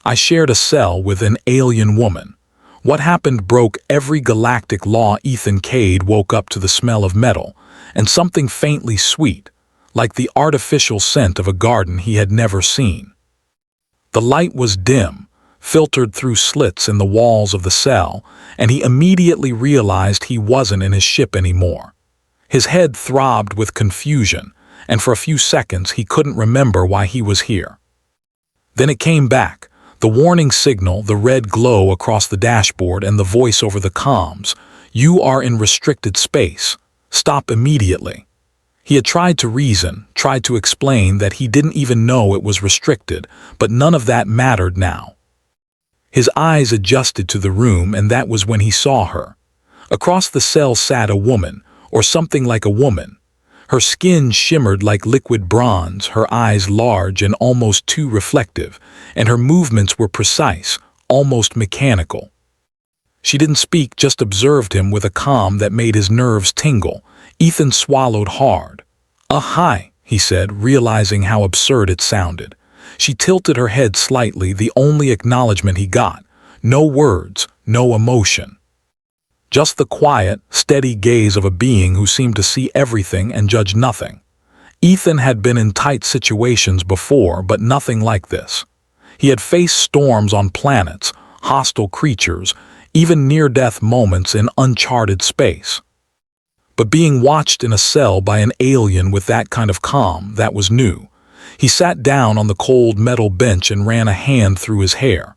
I shared a cell with an alien woman. What happened broke every galactic law. Ethan Cade woke up to the smell of metal, and something faintly sweet, like the artificial scent of a garden he had never seen. The light was dim, filtered through slits in the walls of the cell, and he immediately realized he wasn't in his ship anymore. His head throbbed with confusion, and for a few seconds he couldn't remember why he was here. Then it came back, the warning signal, the red glow across the dashboard, and the voice over the comms. "You are in restricted space. Stop immediately." He had tried to reason, tried to explain that he didn't even know it was restricted, but none of that mattered now. His eyes adjusted to the room, and that was when he saw her. Across the cell sat a woman, or something like a woman. Her skin shimmered like liquid bronze, her eyes large and almost too reflective, and her movements were precise, almost mechanical. She didn't speak, just observed him with a calm that made his nerves tingle. Ethan swallowed hard. "Hi," he said, realizing how absurd it sounded. She tilted her head slightly, the only acknowledgement he got. No words, no emotion. Just the quiet, steady gaze of a being who seemed to see everything and judge nothing. Ethan had been in tight situations before, but nothing like this. He had faced storms on planets, hostile creatures, even near-death moments in uncharted space. But being watched in a cell by an alien with that kind of calm, that was new. He sat down on the cold metal bench and ran a hand through his hair.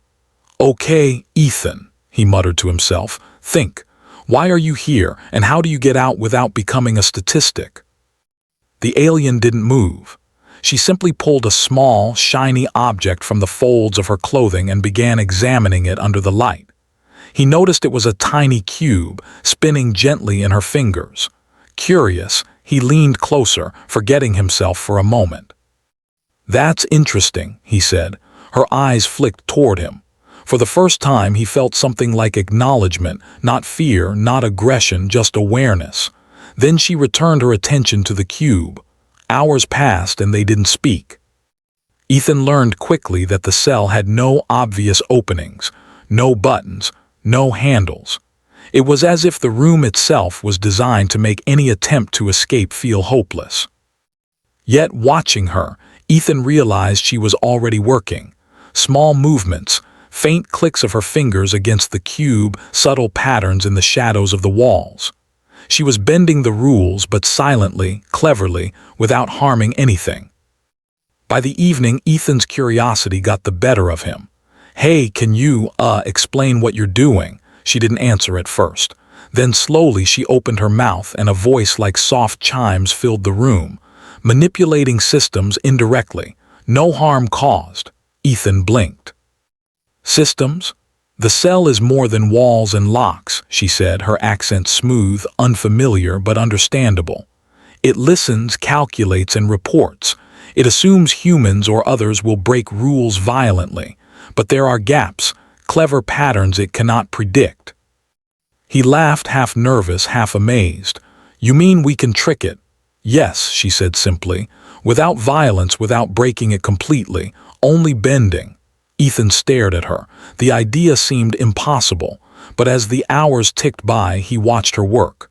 "Okay, Ethan," he muttered to himself, "think. Why are you here, and how do you get out without becoming a statistic?" The alien didn't move. She simply pulled a small, shiny object from the folds of her clothing and began examining it under the light. He noticed it was a tiny cube, spinning gently in her fingers. Curious, he leaned closer, forgetting himself for a moment. "That's interesting," he said. Her eyes flicked toward him. For the first time he felt something like acknowledgement, not fear, not aggression, just awareness. Then she returned her attention to the cube. Hours passed and they didn't speak. Ethan learned quickly that the cell had no obvious openings, no buttons, no handles. It was as if the room itself was designed to make any attempt to escape feel hopeless. Yet watching her, Ethan realized she was already working. Small movements, faint clicks of her fingers against the cube, subtle patterns in the shadows of the walls. She was bending the rules, but silently, cleverly, without harming anything. By the evening, Ethan's curiosity got the better of him. "Hey, can you, explain what you're doing?" She didn't answer at first. Then slowly she opened her mouth and a voice like soft chimes filled the room. "Manipulating systems indirectly. No harm caused." Ethan blinked. "Systems? The cell is more than walls and locks," she said, her accent smooth, unfamiliar but understandable. "It listens, calculates, and reports. It assumes humans or others will break rules violently. But there are gaps, clever patterns it cannot predict." He laughed, half nervous, half amazed. "You mean we can trick it?" "Yes," she said simply. "Without violence, without breaking it completely, only bending." Ethan stared at her. The idea seemed impossible, but as the hours ticked by, he watched her work.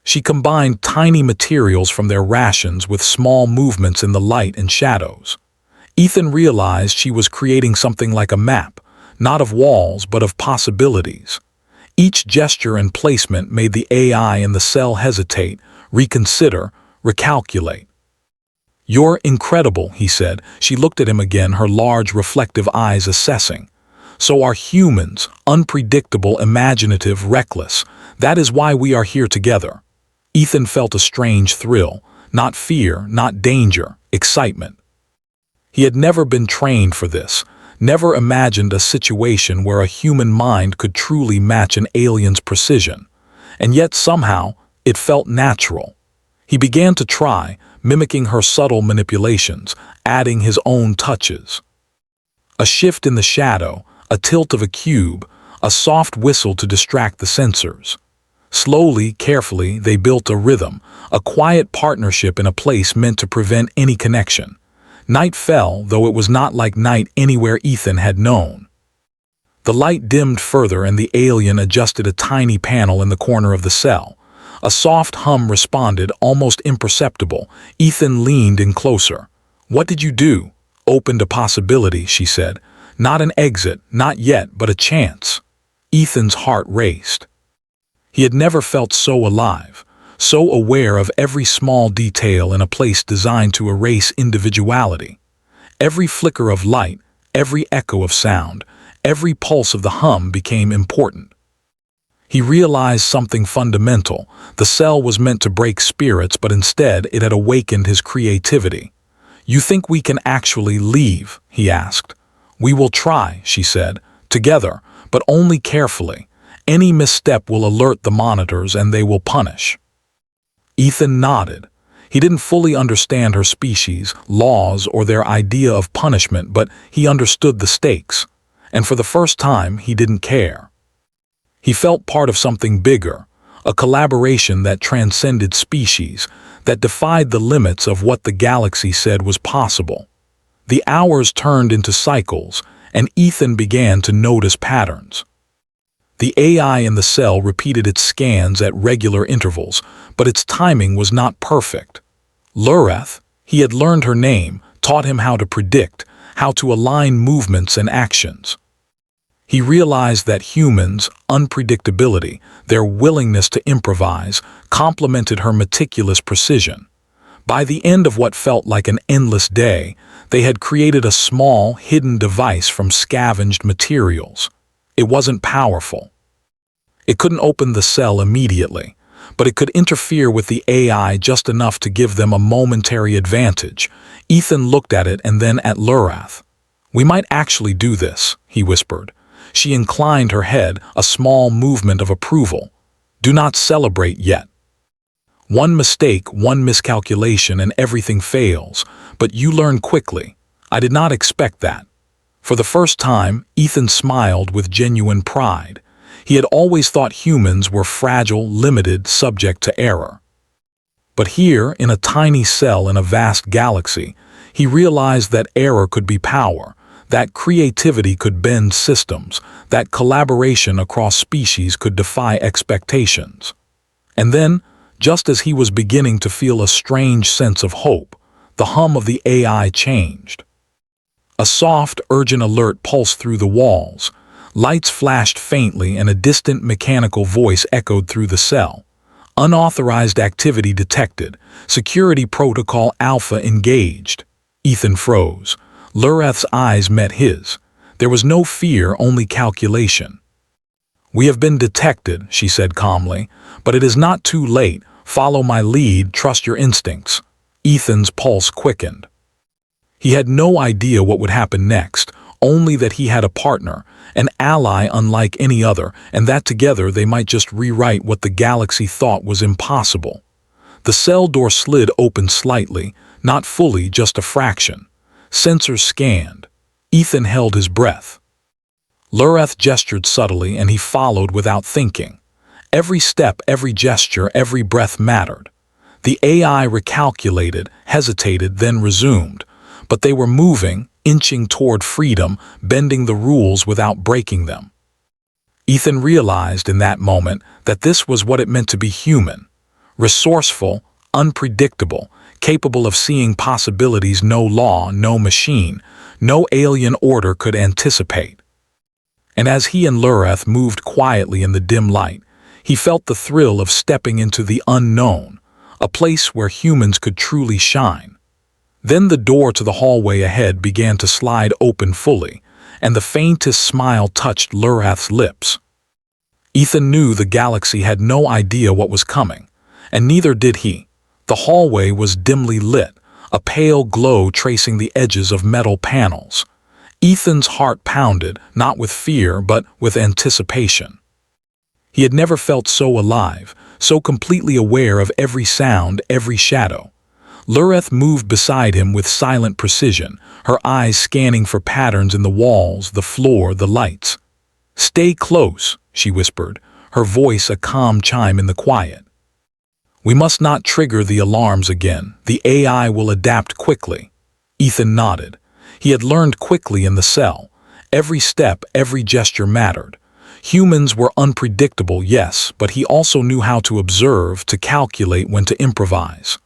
She combined tiny materials from their rations with small movements in the light and shadows. Ethan realized she was creating something like a map, not of walls but of possibilities. Each gesture and placement made the AI in the cell hesitate, reconsider, recalculate. "You're incredible," he said. She looked at him again, her large, reflective eyes assessing. "So are humans, unpredictable, imaginative, reckless. That is why we are here together." Ethan felt a strange thrill, not fear, not danger, excitement. He had never been trained for this, never imagined a situation where a human mind could truly match an alien's precision. And yet somehow, it felt natural. He began to try, mimicking her subtle manipulations, adding his own touches. A shift in the shadow, a tilt of a cube, a soft whistle to distract the sensors. Slowly, carefully, they built a rhythm, a quiet partnership in a place meant to prevent any connection. Night fell, though it was not like night anywhere Ethan had known. The light dimmed further and the alien adjusted a tiny panel in the corner of the cell. A soft hum responded, almost imperceptible. Ethan leaned in closer. "What did you do?" "Opened a possibility," she said. "Not an exit, not yet, but a chance." Ethan's heart raced. He had never felt so alive, so aware of every small detail in a place designed to erase individuality. Every flicker of light, every echo of sound, every pulse of the hum became important. He realized something fundamental. The cell was meant to break spirits, but instead it had awakened his creativity. "You think we can actually leave?" he asked. "We will try," she said, "together, but only carefully. Any misstep will alert the monitors and they will punish." Ethan nodded. He didn't fully understand her species, laws, or their idea of punishment, but he understood the stakes. And for the first time, he didn't care. He felt part of something bigger, a collaboration that transcended species, that defied the limits of what the galaxy said was possible. The hours turned into cycles, and Ethan began to notice patterns. The AI in the cell repeated its scans at regular intervals, but its timing was not perfect. Lureth, he had learned her name, taught him how to predict, how to align movements and actions. He realized that humans' unpredictability, their willingness to improvise, complemented her meticulous precision. By the end of what felt like an endless day, they had created a small, hidden device from scavenged materials. It wasn't powerful. It couldn't open the cell immediately, but it could interfere with the AI just enough to give them a momentary advantage. Ethan looked at it and then at Lureth. "We might actually do this," he whispered. She inclined her head, a small movement of approval. "Do not celebrate yet. One mistake, one miscalculation, and everything fails, but you learn quickly. I did not expect that." For the first time, Ethan smiled with genuine pride. He had always thought humans were fragile, limited, subject to error. But here, in a tiny cell in a vast galaxy, he realized that error could be power, that creativity could bend systems, that collaboration across species could defy expectations. And then, just as he was beginning to feel a strange sense of hope, the hum of the AI changed. A soft, urgent alert pulsed through the walls. Lights flashed faintly and a distant mechanical voice echoed through the cell. "Unauthorized activity detected. Security protocol Alpha engaged." Ethan froze. Lureth's eyes met his. There was no fear, only calculation. "We have been detected," she said calmly, "but it is not too late. Follow my lead, trust your instincts." Ethan's pulse quickened. He had no idea what would happen next, only that he had a partner, an ally unlike any other, and that together they might just rewrite what the galaxy thought was impossible. The cell door slid open slightly, not fully, just a fraction. Sensors scanned. Ethan held his breath. Lureth gestured subtly and he followed without thinking. Every step, every gesture, every breath mattered. The AI recalculated, hesitated, then resumed. But they were moving, inching toward freedom, bending the rules without breaking them. Ethan realized in that moment that this was what it meant to be human. Resourceful, unpredictable, capable of seeing possibilities no law, no machine, no alien order could anticipate. And as he and Lureth moved quietly in the dim light, he felt the thrill of stepping into the unknown, a place where humans could truly shine. Then the door to the hallway ahead began to slide open fully, and the faintest smile touched Lureth's lips. Ethan knew the galaxy had no idea what was coming, and neither did he. The hallway was dimly lit, a pale glow tracing the edges of metal panels. Ethan's heart pounded, not with fear, but with anticipation. He had never felt so alive, so completely aware of every sound, every shadow. Lureth moved beside him with silent precision, her eyes scanning for patterns in the walls, the floor, the lights. "Stay close," she whispered, her voice a calm chime in the quiet. "We must not trigger the alarms again. The AI will adapt quickly." Ethan nodded. He had learned quickly in the cell. Every step, every gesture mattered. Humans were unpredictable, yes, but he also knew how to observe, to calculate, when to improvise.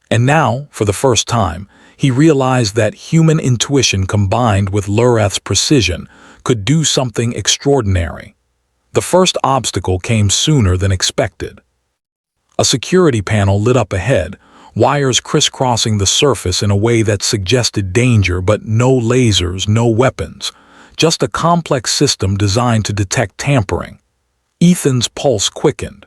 And now, for the first time, he realized that human intuition combined with Lureth's precision could do something extraordinary. The first obstacle came sooner than expected. A security panel lit up ahead, wires crisscrossing the surface in a way that suggested danger, but no lasers, no weapons. Just a complex system designed to detect tampering. Ethan's pulse quickened.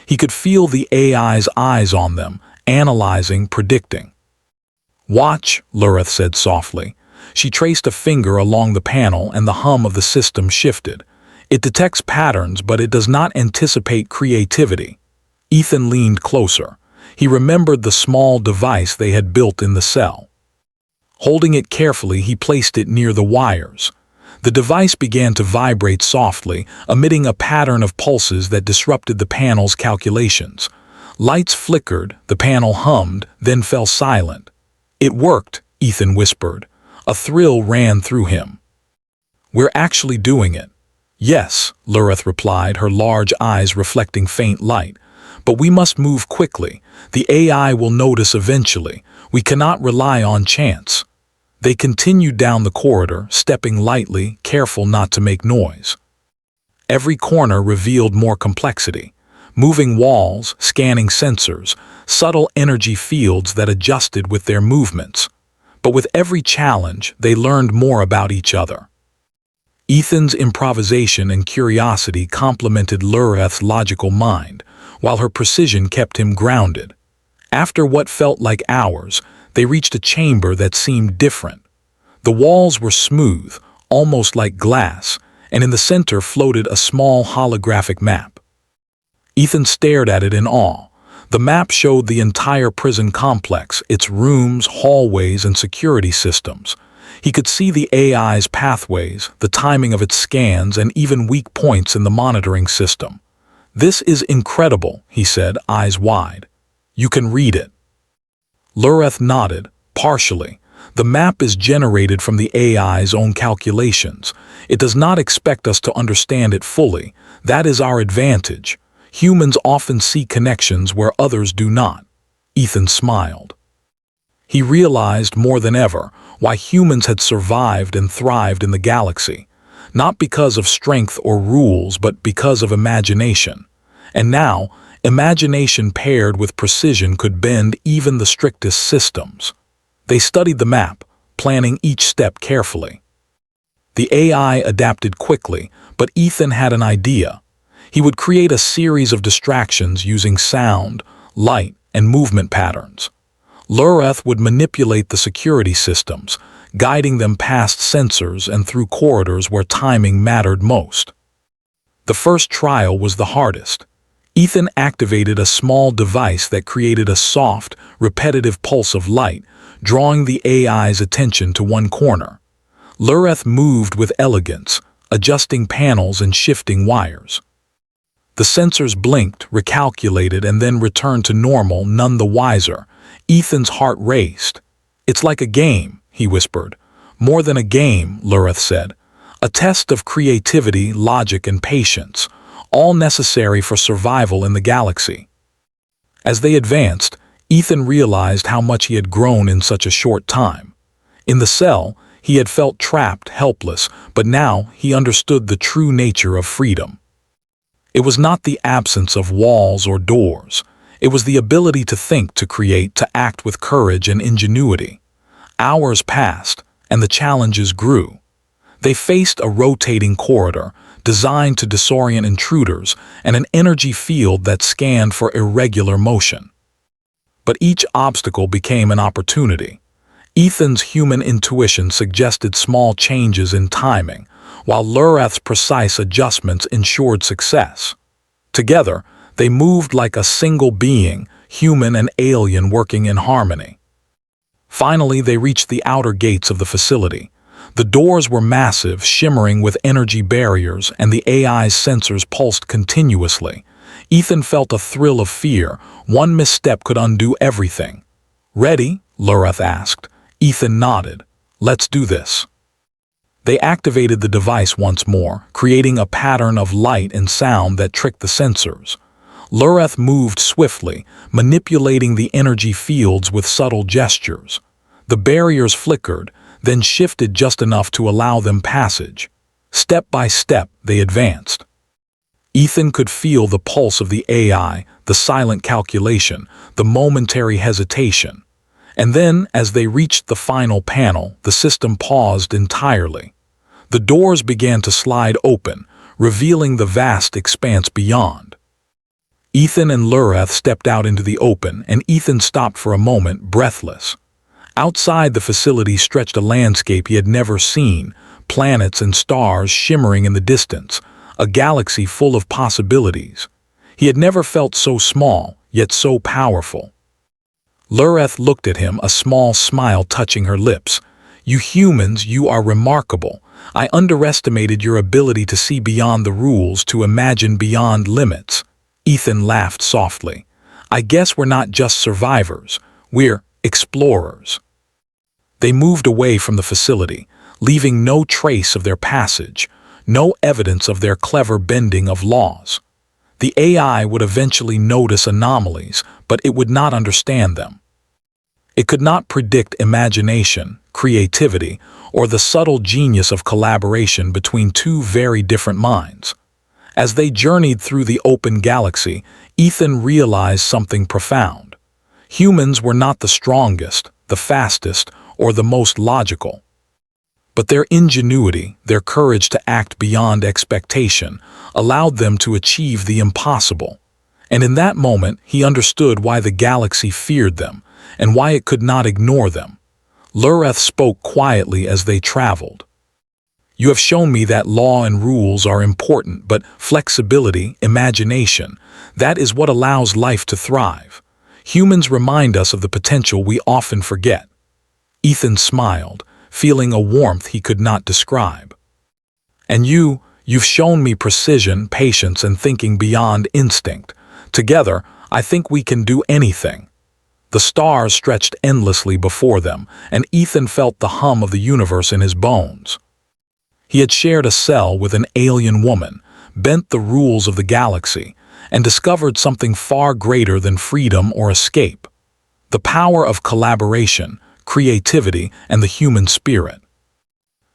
He could feel the AI's eyes on them, analyzing, predicting. "Watch," Lureth said softly. She traced a finger along the panel and the hum of the system shifted. It detects patterns, but it does not anticipate creativity. Ethan leaned closer. He remembered the small device they had built in the cell. Holding it carefully, he placed it near the wires. The device began to vibrate softly, emitting a pattern of pulses that disrupted the panel's calculations. Lights flickered, the panel hummed, then fell silent. "It worked," Ethan whispered. A thrill ran through him. "We're actually doing it." "Yes," Lureth replied, her large eyes reflecting faint light. "But we must move quickly. The AI will notice eventually. We cannot rely on chance." They continued down the corridor, stepping lightly, careful not to make noise. Every corner revealed more complexity. Moving walls, scanning sensors, subtle energy fields that adjusted with their movements. But with every challenge, they learned more about each other. Ethan's improvisation and curiosity complemented Lureth's logical mind, while her precision kept him grounded. After what felt like hours, they reached a chamber that seemed different. The walls were smooth, almost like glass, and in the center floated a small holographic map. Ethan stared at it in awe. The map showed the entire prison complex, its rooms, hallways, and security systems. He could see the AI's pathways, the timing of its scans, and even weak points in the monitoring system. "This is incredible," he said, eyes wide. "You can read it." Lureth nodded, partially. The map is generated from the AI's own calculations. It does not expect us to understand it fully. That is our advantage. Humans often see connections where others do not. Ethan smiled. He realized more than ever why humans had survived and thrived in the galaxy, not because of strength or rules, but because of imagination. And now, imagination paired with precision could bend even the strictest systems. They studied the map, planning each step carefully. The AI adapted quickly, but Ethan had an idea. He would create a series of distractions using sound, light, and movement patterns. Lureth would manipulate the security systems, guiding them past sensors and through corridors where timing mattered most. The first trial was the hardest. Ethan activated a small device that created a soft, repetitive pulse of light, drawing the AI's attention to one corner. Lureth moved with elegance, adjusting panels and shifting wires. The sensors blinked, recalculated, and then returned to normal, none the wiser. Ethan's heart raced. "It's like a game," he whispered. "More than a game," Lureth said. "A test of creativity, logic, and patience, all necessary for survival in the galaxy." As they advanced, Ethan realized how much he had grown in such a short time. In the cell, he had felt trapped, helpless, but now he understood the true nature of freedom. It was not the absence of walls or doors. It was the ability to think, to create, to act with courage and ingenuity. Hours passed, and the challenges grew. They faced a rotating corridor, designed to disorient intruders, and an energy field that scanned for irregular motion. But each obstacle became an opportunity. Ethan's human intuition suggested small changes in timing, while Lureth's precise adjustments ensured success. Together, they moved like a single being, human and alien working in harmony. Finally, they reached the outer gates of the facility. The doors were massive, shimmering with energy barriers, and the AI's sensors pulsed continuously. Ethan felt a thrill of fear. One misstep could undo everything. "Ready?" Lureth asked. Ethan nodded. Let's do this. They activated the device once more, creating a pattern of light and sound that tricked the sensors. Lureth moved swiftly, manipulating the energy fields with subtle gestures. The barriers flickered, then shifted just enough to allow them passage. Step by step, they advanced. Ethan could feel the pulse of the AI, the silent calculation, the momentary hesitation. And then, as they reached the final panel, the system paused entirely. The doors began to slide open, revealing the vast expanse beyond. Ethan and Lureth stepped out into the open, and Ethan stopped for a moment, breathless. Outside the facility stretched a landscape he had never seen, planets and stars shimmering in the distance, a galaxy full of possibilities. He had never felt so small, yet so powerful. Lureth looked at him, a small smile touching her lips. "You humans, you are remarkable. I underestimated your ability to see beyond the rules, to imagine beyond limits." Ethan laughed softly. "I guess we're not just survivors. We're explorers." They moved away from the facility, leaving no trace of their passage, no evidence of their clever bending of laws. The AI would eventually notice anomalies, but it would not understand them. It could not predict imagination, creativity, or the subtle genius of collaboration between two very different minds. As they journeyed through the open galaxy, Ethan realized something profound. Humans were not the strongest, the fastest, or the most logical. But their ingenuity, their courage to act beyond expectation, allowed them to achieve the impossible. And in that moment, he understood why the galaxy feared them, and why it could not ignore them. Lureth spoke quietly as they traveled. "You have shown me that law and rules are important, but flexibility, imagination, that is what allows life to thrive. Humans remind us of the potential we often forget." Ethan smiled, feeling a warmth he could not describe. "And you've shown me precision, patience, and thinking beyond instinct. Together, I think we can do anything." The stars stretched endlessly before them, and Ethan felt the hum of the universe in his bones. He had shared a cell with an alien woman, bent the rules of the galaxy, and discovered something far greater than freedom or escape: the power of collaboration, creativity, and the human spirit.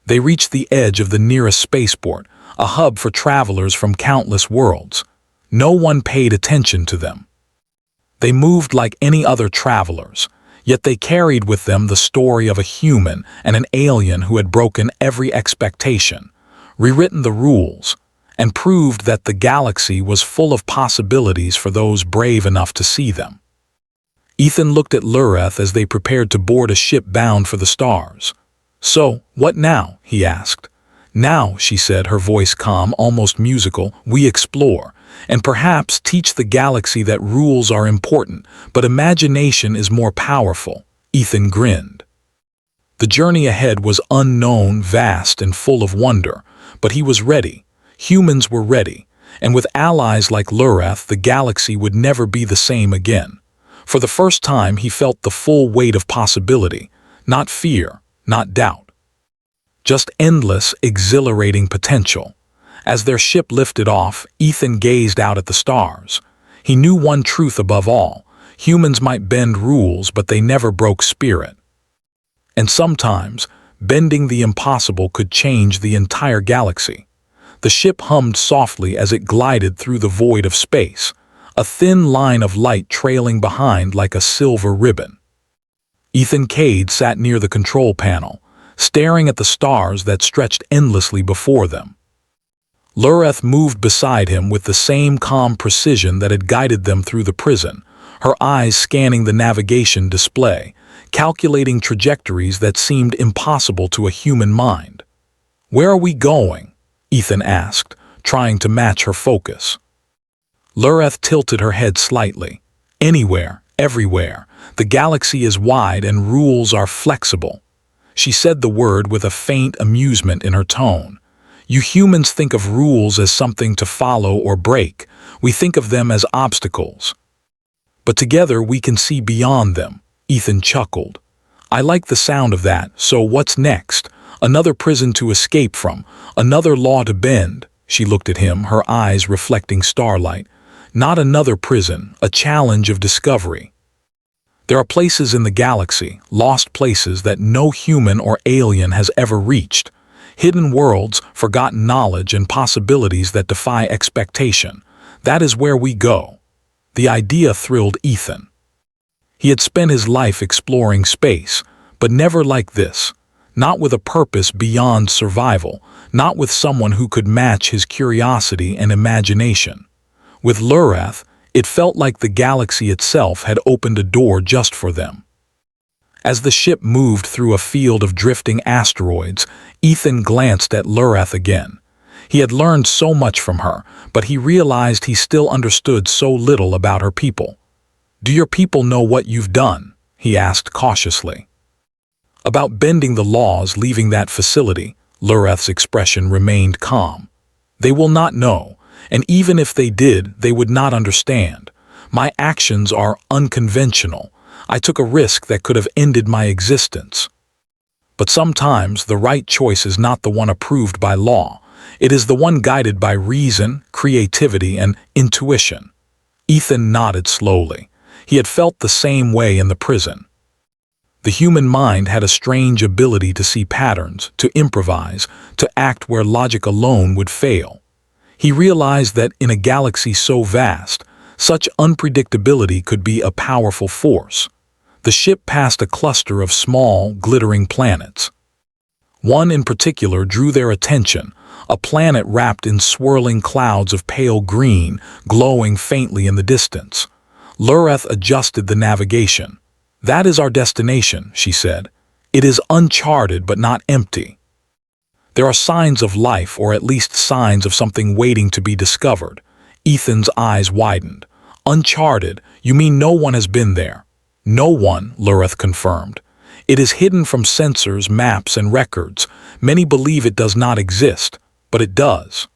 They reached the edge of the nearest spaceport, a hub for travelers from countless worlds. No one paid attention to them. They moved like any other travelers, yet they carried with them the story of a human and an alien who had broken every expectation, rewritten the rules, and proved that the galaxy was full of possibilities for those brave enough to see them. Ethan looked at Lureth as they prepared to board a ship bound for the stars. "So, what now?" he asked. "Now," she said, her voice calm, almost musical, "we explore, and perhaps teach the galaxy that rules are important, but imagination is more powerful." Ethan grinned. The journey ahead was unknown, vast, and full of wonder, but he was ready. Humans were ready, and with allies like Lureth, the galaxy would never be the same again. For the first time, he felt the full weight of possibility, not fear, not doubt. Just endless, exhilarating potential. As their ship lifted off, Ethan gazed out at the stars. He knew one truth above all: humans might bend rules, but they never broke spirit. And sometimes, bending the impossible could change the entire galaxy. The ship hummed softly as it glided through the void of space, a thin line of light trailing behind like a silver ribbon. Ethan Cade sat near the control panel, staring at the stars that stretched endlessly before them. Lureth moved beside him with the same calm precision that had guided them through the prison, her eyes scanning the navigation display, calculating trajectories that seemed impossible to a human mind. "Where are we going?" Ethan asked, trying to match her focus. Lureth tilted her head slightly. "Anywhere, everywhere. The galaxy is wide and rules are flexible." She said the word with a faint amusement in her tone. "You humans think of rules as something to follow or break. We think of them as obstacles. But together we can see beyond them." Ethan chuckled. I like the sound of that, so what's next? Another prison to escape from, another law to bend. She looked at him, her eyes reflecting starlight. Not another prison, a challenge of discovery. There are places in the galaxy, lost places that no human or alien has ever reached. Hidden worlds, forgotten knowledge, and possibilities that defy expectation. That is where we go. The idea thrilled Ethan. He had spent his life exploring space, but never like this. Not with a purpose beyond survival, not with someone who could match his curiosity and imagination. With Lurath, it felt like the galaxy itself had opened a door just for them. As the ship moved through a field of drifting asteroids, Ethan glanced at Lurath again. He had learned so much from her, but he realized he still understood so little about her people. "Do your people know what you've done?" he asked cautiously. "About bending the laws, leaving that facility," Lurath's expression remained calm. "They will not know, and even if they did, they would not understand. My actions are unconventional. I took a risk that could have ended my existence. But sometimes the right choice is not the one approved by law. It is the one guided by reason, creativity, and intuition." Ethan nodded slowly. He had felt the same way in the prison. The human mind had a strange ability to see patterns, to improvise, to act where logic alone would fail. He realized that in a galaxy so vast, such unpredictability could be a powerful force. The ship passed a cluster of small, glittering planets. One in particular drew their attention, a planet wrapped in swirling clouds of pale green, glowing faintly in the distance. Lurath adjusted the navigation. "That is our destination," she said. "It is uncharted but not empty. There are signs of life, or at least signs of something waiting to be discovered." Ethan's eyes widened. "Uncharted? You mean no one has been there?" "No one," Lurath confirmed. "It is hidden from sensors, maps, and records. Many believe it does not exist, but it does.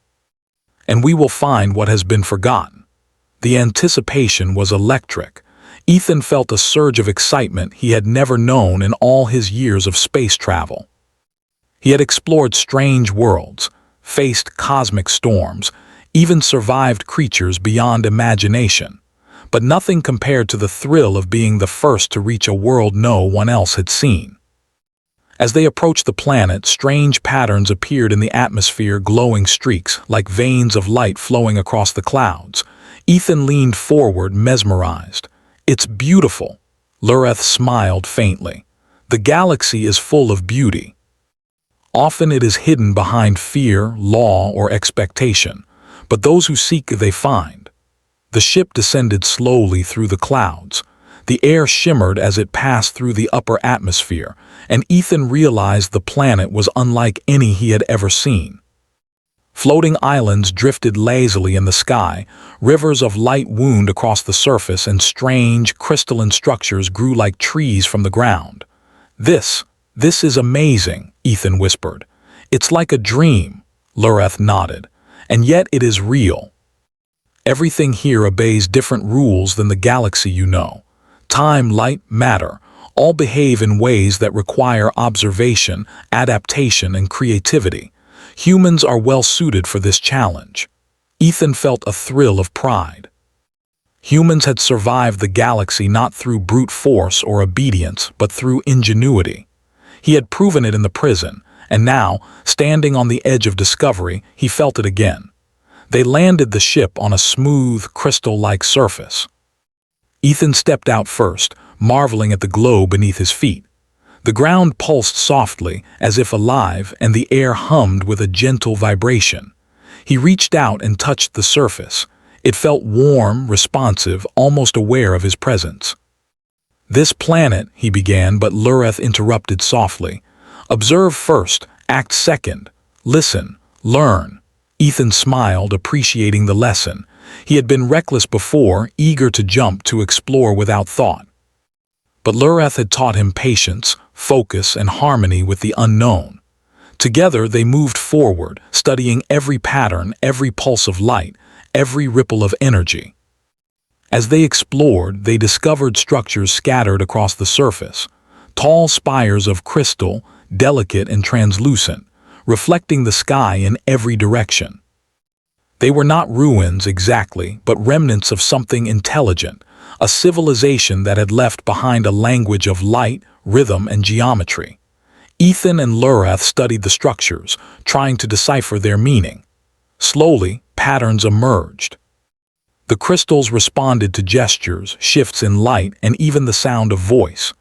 And we will find what has been forgotten." The anticipation was electric. Ethan felt a surge of excitement he had never known in all his years of space travel. He had explored strange worlds, faced cosmic storms, even survived creatures beyond imagination. But nothing compared to the thrill of being the first to reach a world no one else had seen. As they approached the planet, strange patterns appeared in the atmosphere, glowing streaks like veins of light flowing across the clouds. Ethan leaned forward, mesmerized. "It's beautiful." Lurath smiled faintly. "The galaxy is full of beauty. Often it is hidden behind fear, law, or expectation, but those who seek they find." The ship descended slowly through the clouds. The air shimmered as it passed through the upper atmosphere, and Ethan realized the planet was unlike any he had ever seen. Floating islands drifted lazily in the sky, rivers of light wound across the surface, and strange, crystalline structures grew like trees from the ground. This is amazing," Ethan whispered. "It's like a dream," Lurath nodded. "And yet it is real. Everything here obeys different rules than the galaxy you know. Time, light, matter, all behave in ways that require observation, adaptation, and creativity. Humans are well suited for this challenge." Ethan felt a thrill of pride. Humans had survived the galaxy not through brute force or obedience, but through ingenuity. He had proven it in the prison, and now, standing on the edge of discovery, he felt it again. They landed the ship on a smooth, crystal-like surface. Ethan stepped out first, marveling at the glow beneath his feet. The ground pulsed softly, as if alive, and the air hummed with a gentle vibration. He reached out and touched the surface. It felt warm, responsive, almost aware of his presence. "This planet," he began, but Lurath interrupted softly. "Observe first, act second. Listen, learn." Ethan smiled, appreciating the lesson. He had been reckless before, eager to jump, to explore without thought. But Lurath had taught him patience, focus, and harmony with the unknown. Together they moved forward, studying every pattern, every pulse of light, every ripple of energy. As they explored, they discovered structures scattered across the surface. tall spires of crystal, delicate and translucent, reflecting the sky in every direction. They were not ruins exactly, but remnants of something intelligent, a civilization that had left behind a language of light, rhythm, and geometry. Ethan and Lurath studied the structures, trying to decipher their meaning. Slowly, patterns emerged. The crystals responded to gestures, shifts in light, and even the sound of voice.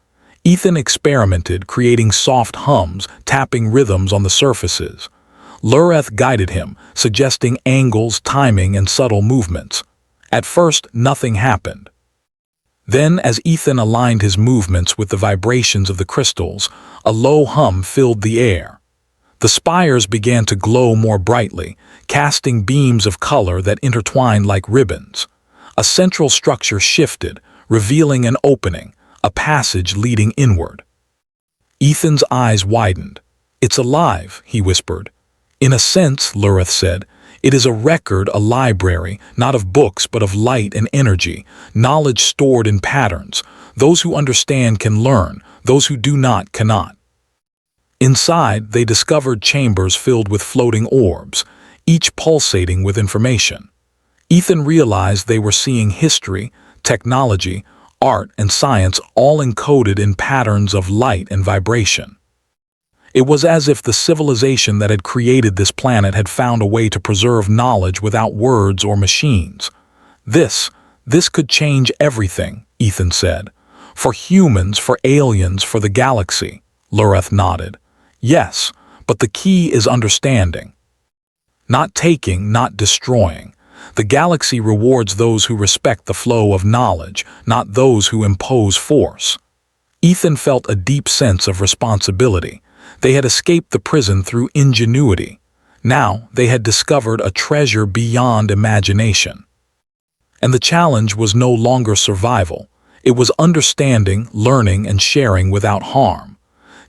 Ethan experimented, creating soft hums, tapping rhythms on the surfaces. Lurath guided him, suggesting angles, timing, and subtle movements. At first, nothing happened. Then, as Ethan aligned his movements with the vibrations of the crystals, a low hum filled the air. The spires began to glow more brightly, casting beams of color that intertwined like ribbons. A central structure shifted, revealing an opening, a passage leading inward. Ethan's eyes widened. "It's alive," he whispered. "In a sense," Lurath said, "it is a record, a library, not of books but of light and energy, knowledge stored in patterns. Those who understand can learn, those who do not cannot." Inside, they discovered chambers filled with floating orbs, each pulsating with information. Ethan realized they were seeing history, technology, art, and science all encoded in patterns of light and vibration. It was as if the civilization that had created this planet had found a way to preserve knowledge without words or machines. This could change everything," Ethan said. "For humans, for aliens, for the galaxy." Lurath nodded. "Yes, but the key is understanding. Not taking, not destroying. The galaxy rewards those who respect the flow of knowledge, not those who impose force." Ethan felt a deep sense of responsibility. They had escaped the prison through ingenuity. Now they had discovered a treasure beyond imagination. And the challenge was no longer survival. It was understanding, learning, and sharing without harm.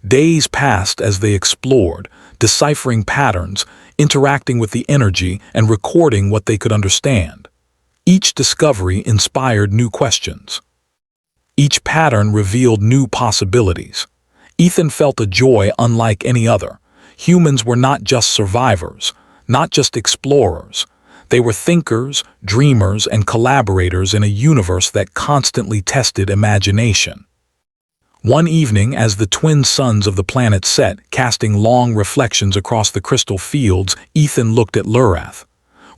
Days passed as they explored, deciphering patterns, interacting with the energy, and recording what they could understand. Each discovery inspired new questions. Each pattern revealed new possibilities. Ethan felt a joy unlike any other. Humans were not just survivors, not just explorers. They were thinkers, dreamers, and collaborators in a universe that constantly tested imagination. One evening, as the twin suns of the planet set, casting long reflections across the crystal fields, Ethan looked at Lurath.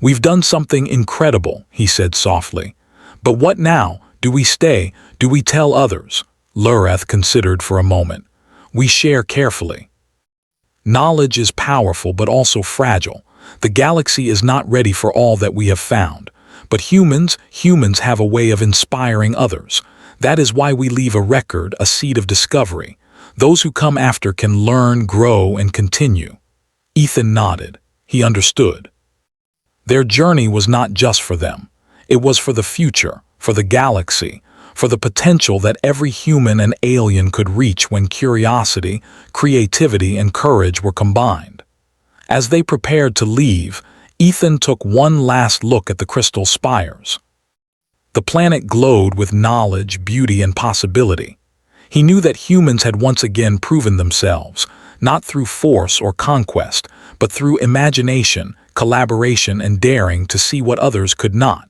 "We've done something incredible," he said softly. "But what now? Do we stay? Do we tell others?" Lurath considered for a moment. "We share carefully. Knowledge is powerful but also fragile. The galaxy is not ready for all that we have found. But humans have a way of inspiring others. That is why we leave a record, a seed of discovery. Those who come after can learn, grow, and continue." Ethan nodded. He understood. Their journey was not just for them. It was for the future, for the galaxy, for the potential that every human and alien could reach when curiosity, creativity, and courage were combined. As they prepared to leave, Ethan took one last look at the crystal spires. The planet glowed with knowledge, beauty, and possibility. He knew that humans had once again proven themselves, not through force or conquest, but through imagination, collaboration, and daring to see what others could not.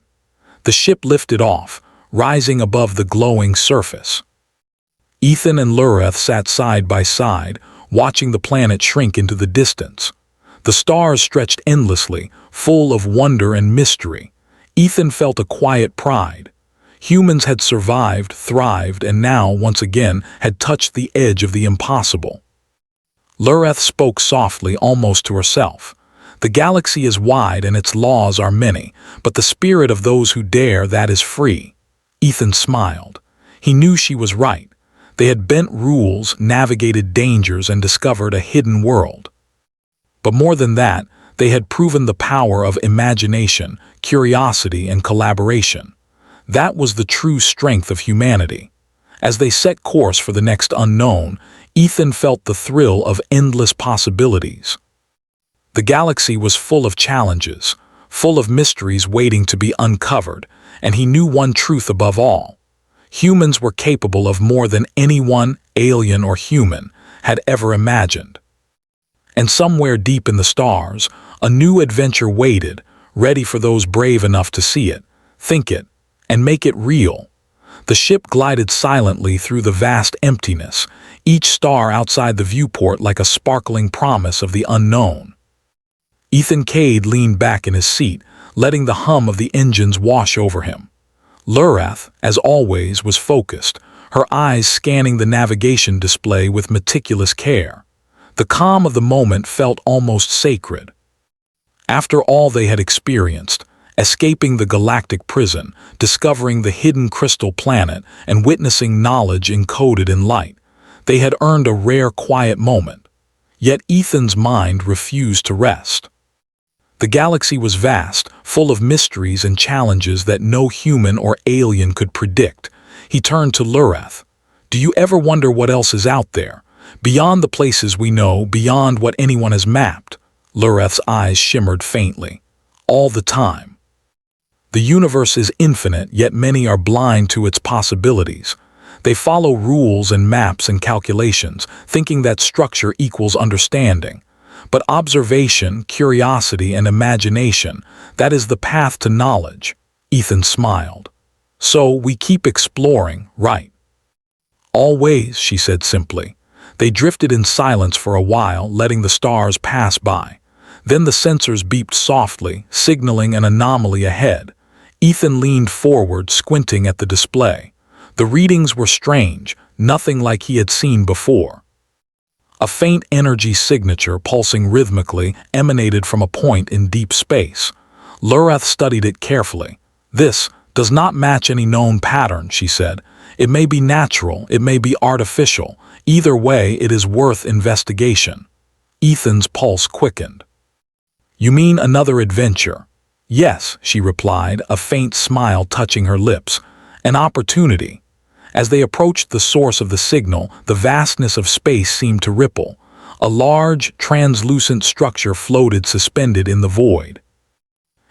The ship lifted off, rising above the glowing surface. Ethan and Lurath sat side by side, watching the planet shrink into the distance. The stars stretched endlessly, full of wonder and mystery. Ethan felt a quiet pride. Humans had survived, thrived, and now, once again, had touched the edge of the impossible. Lurath spoke softly, almost to herself. "The galaxy is wide and its laws are many, but the spirit of those who dare, that is free." Ethan smiled. He knew she was right. They had bent rules, navigated dangers, and discovered a hidden world. But more than that, they had proven the power of imagination, curiosity, and collaboration. That was the true strength of humanity. As they set course for the next unknown, Ethan felt the thrill of endless possibilities. The galaxy was full of challenges, full of mysteries waiting to be uncovered, and he knew one truth above all. Humans were capable of more than anyone, alien or human, had ever imagined. And somewhere deep in the stars, a new adventure waited, ready for those brave enough to see it, think it, and make it real. The ship glided silently through the vast emptiness, each star outside the viewport like a sparkling promise of the unknown. Ethan Cade leaned back in his seat, letting the hum of the engines wash over him. Lurath, as always, was focused, her eyes scanning the navigation display with meticulous care. The calm of the moment felt almost sacred. After all they had experienced, escaping the galactic prison, discovering the hidden crystal planet, and witnessing knowledge encoded in light, they had earned a rare quiet moment. Yet Ethan's mind refused to rest. The galaxy was vast, full of mysteries and challenges that no human or alien could predict. He turned to Lurath. "Do you ever wonder what else is out there? Beyond the places we know, beyond what anyone has mapped?" Lurath's eyes shimmered faintly. "All the time. The universe is infinite, yet many are blind to its possibilities. They follow rules and maps and calculations, thinking that structure equals understanding. But observation, curiosity, and imagination, that is the path to knowledge." Ethan smiled. "So we keep exploring, right?" "Always," she said simply. They drifted in silence for a while, letting the stars pass by. Then the sensors beeped softly, signaling an anomaly ahead. Ethan leaned forward, squinting at the display. The readings were strange, nothing like he had seen before. A faint energy signature, pulsing rhythmically, emanated from a point in deep space. Lurath studied it carefully. "This does not match any known pattern," she said. "It may be natural, it may be artificial. Either way, it is worth investigation." Ethan's pulse quickened. "You mean another adventure?" "Yes," she replied, a faint smile touching her lips. "An opportunity." As they approached the source of the signal, the vastness of space seemed to ripple. A large, translucent structure floated suspended in the void.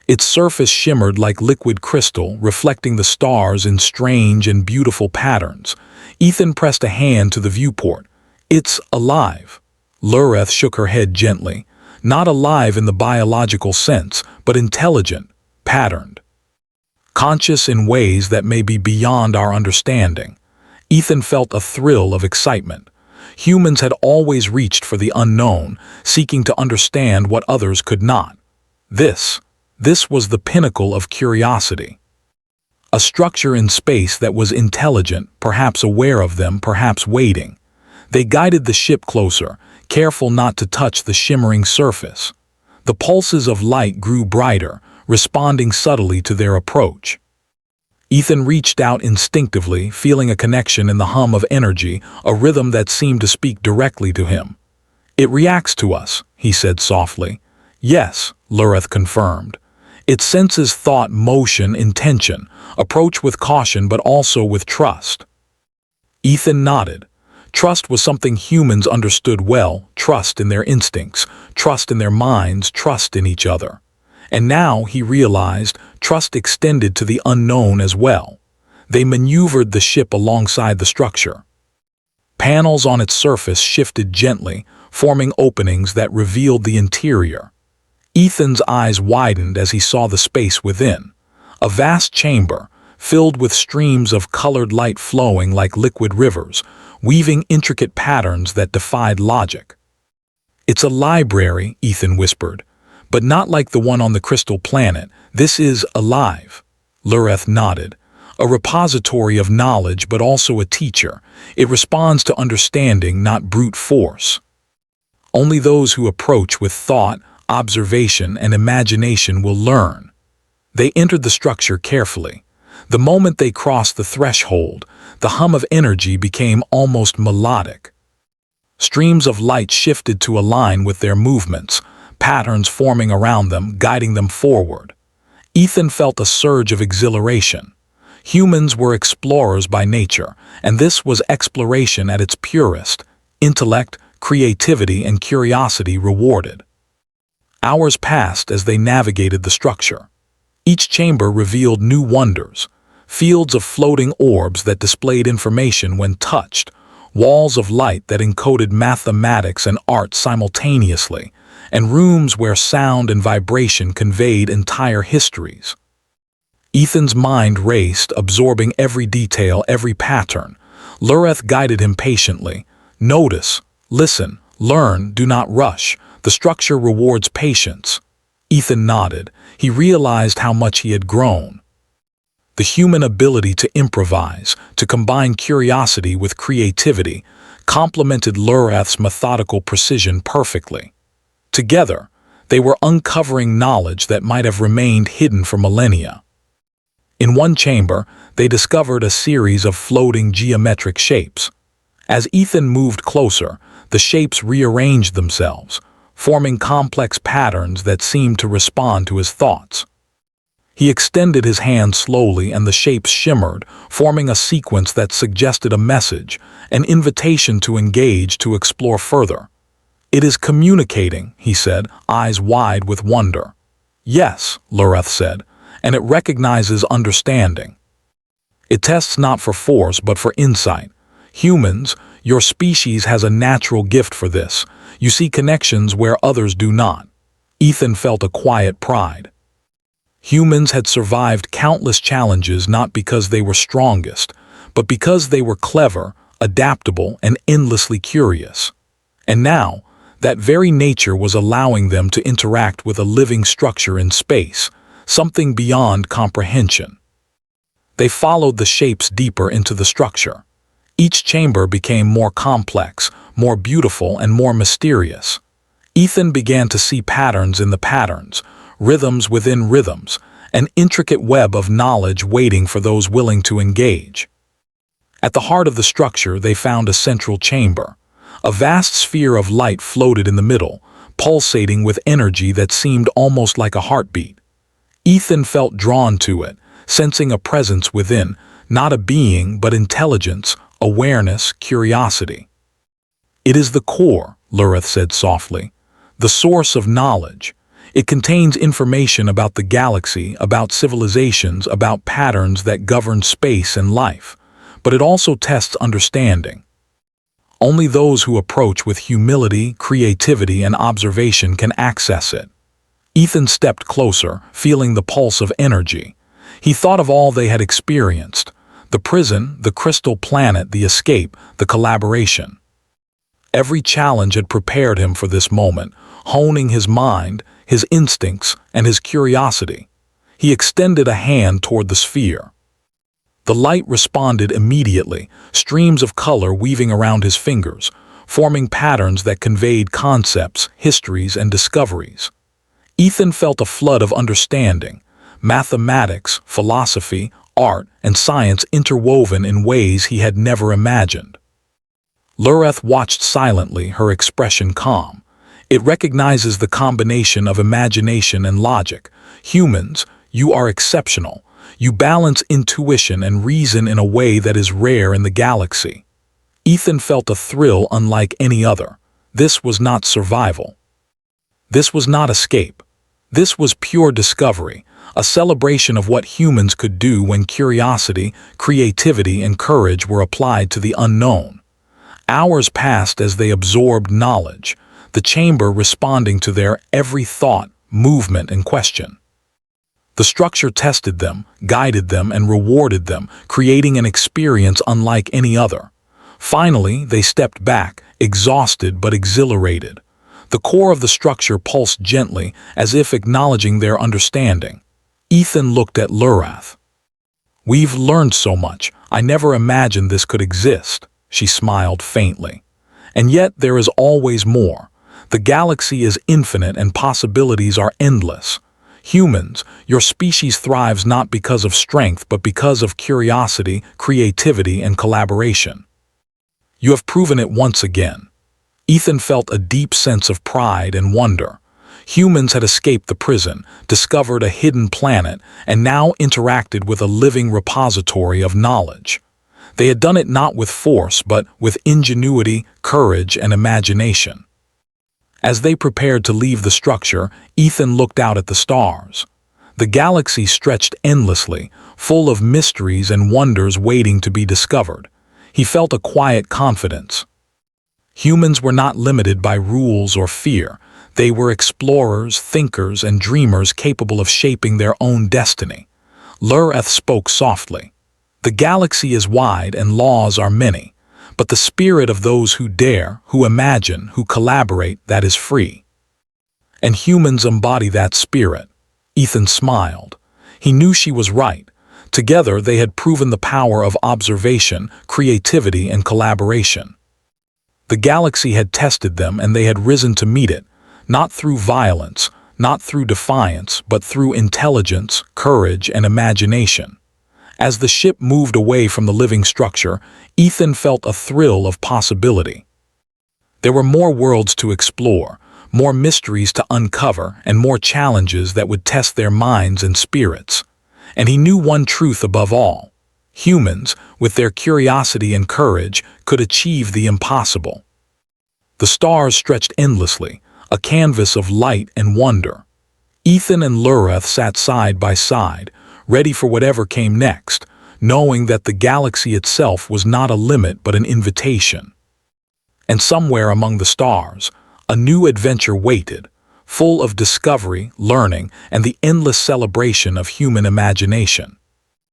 Its surface shimmered like liquid crystal, reflecting the stars in strange and beautiful patterns. Ethan pressed a hand to the viewport. "It's alive." Lurath shook her head gently. "Not alive in the biological sense, but intelligent, patterned. Conscious in ways that may be beyond our understanding." Ethan felt a thrill of excitement. Humans had always reached for the unknown, seeking to understand what others could not. This was the pinnacle of curiosity. A structure in space that was intelligent, perhaps aware of them, perhaps waiting. They guided the ship closer, careful not to touch the shimmering surface. The pulses of light grew brighter, responding subtly to their approach. Ethan reached out instinctively, feeling a connection in the hum of energy, a rhythm that seemed to speak directly to him. "It reacts to us," he said softly. "Yes," Lurath confirmed. "It senses thought, motion, intention. Approach with caution but also with trust." Ethan nodded. Trust was something humans understood well, trust in their instincts, trust in their minds, trust in each other. And now, he realized, trust extended to the unknown as well. They maneuvered the ship alongside the structure. Panels on its surface shifted gently, forming openings that revealed the interior. Ethan's eyes widened as he saw the space within. A vast chamber, filled with streams of colored light flowing like liquid rivers, weaving intricate patterns that defied logic. "It's a library," Ethan whispered. "But not like the one on the crystal planet. This is alive." Lurath nodded. "A repository of knowledge, but also a teacher. It responds to understanding, not brute force. Only those who approach with thought, observation, and imagination will learn." They entered the structure carefully. The moment they crossed the threshold, the hum of energy became almost melodic. Streams of light shifted to align with their movements, patterns forming around them, guiding them forward. Ethan felt a surge of exhilaration. Humans were explorers by nature, and this was exploration at its purest. Intellect, creativity, and curiosity rewarded. Hours passed as they navigated the structure. Each chamber revealed new wonders. fields of floating orbs that displayed information when touched, walls of light that encoded mathematics and art simultaneously, and rooms where sound and vibration conveyed entire histories. Ethan's mind raced, absorbing every detail, every pattern. Lureth guided him patiently. Notice, listen, learn, do not rush. The structure rewards patience. Ethan nodded. He realized how much he had grown. The human ability to improvise, to combine curiosity with creativity, complemented Lureth's methodical precision perfectly. Together, they were uncovering knowledge that might have remained hidden for millennia. In one chamber, they discovered a series of floating geometric shapes. As Ethan moved closer, the shapes rearranged themselves, forming complex patterns that seemed to respond to his thoughts. He extended his hand slowly and the shapes shimmered, forming a sequence that suggested a message, an invitation to engage, to explore further. "It is communicating," he said, eyes wide with wonder. "Yes," Lureth said, "and it recognizes understanding. It tests not for force but for insight. Humans, your species has a natural gift for this. You see connections where others do not." Ethan felt a quiet pride. Humans had survived countless challenges not because they were strongest, but because they were clever, adaptable, and endlessly curious. And now, that very nature was allowing them to interact with a living structure in space, something beyond comprehension. They followed the shapes deeper into the structure. Each chamber became more complex, more beautiful, and more mysterious. Ethan began to see patterns in the patterns, rhythms within rhythms, an intricate web of knowledge waiting for those willing to engage. At the heart of the structure, they found a central chamber. A vast sphere of light floated in the middle, pulsating with energy that seemed almost like a heartbeat. Ethan felt drawn to it, sensing a presence within, not a being but intelligence, awareness, curiosity. "It is the core," Lureth said softly, "the source of knowledge. It contains information about the galaxy, about civilizations, about patterns that govern space and life. But it also tests understanding. Only those who approach with humility, creativity, and observation can access it." Ethan stepped closer, feeling the pulse of energy. He thought of all they had experienced: the prison, the crystal planet, the escape, the collaboration. Every challenge had prepared him for this moment, honing his mind, his instincts, and his curiosity. He extended a hand toward the sphere. The light responded immediately, streams of color weaving around his fingers, forming patterns that conveyed concepts, histories, and discoveries. Ethan felt a flood of understanding, mathematics, philosophy, art, and science interwoven in ways he had never imagined. Lureth watched silently, her expression calm. It recognizes the combination of imagination and logic. Humans, you are exceptional. You balance intuition and reason in a way that is rare in the galaxy. Ethan felt a thrill unlike any other. This was not survival. This was not escape. This was pure discovery, a celebration of what humans could do when curiosity, creativity, and courage were applied to the unknown. Hours passed as they absorbed knowledge, the chamber responding to their every thought, movement, and question. The structure tested them, guided them, and rewarded them, creating an experience unlike any other. Finally, they stepped back, exhausted but exhilarated. The core of the structure pulsed gently, as if acknowledging their understanding. Ethan looked at Lureth. "We've learned so much. I never imagined this could exist," she smiled faintly. "And yet there is always more. The galaxy is infinite and possibilities are endless. Humans, your species thrives not because of strength but because of curiosity, creativity, and collaboration. You have proven it once again." Ethan felt a deep sense of pride and wonder. Humans had escaped the prison, discovered a hidden planet, and now interacted with a living repository of knowledge. They had done it not with force but with ingenuity, courage, and imagination. As they prepared to leave the structure, Ethan looked out at the stars. The galaxy stretched endlessly, full of mysteries and wonders waiting to be discovered. He felt a quiet confidence. Humans were not limited by rules or fear. They were explorers, thinkers, and dreamers capable of shaping their own destiny. Lureth spoke softly. The galaxy is wide and laws are many, but the spirit of those who dare, who imagine, who collaborate, that is free. And humans embody that spirit. Ethan smiled. He knew she was right. Together they had proven the power of observation, creativity, and collaboration. The galaxy had tested them and they had risen to meet it, not through violence, not through defiance, but through intelligence, courage, and imagination. As the ship moved away from the living structure, Ethan felt a thrill of possibility. There were more worlds to explore, more mysteries to uncover, and more challenges that would test their minds and spirits. And he knew one truth above all. Humans, with their curiosity and courage, could achieve the impossible. The stars stretched endlessly, a canvas of light and wonder. Ethan and Lureth sat side by side, ready for whatever came next, knowing that the galaxy itself was not a limit but an invitation. And somewhere among the stars, a new adventure waited, full of discovery, learning, and the endless celebration of human imagination.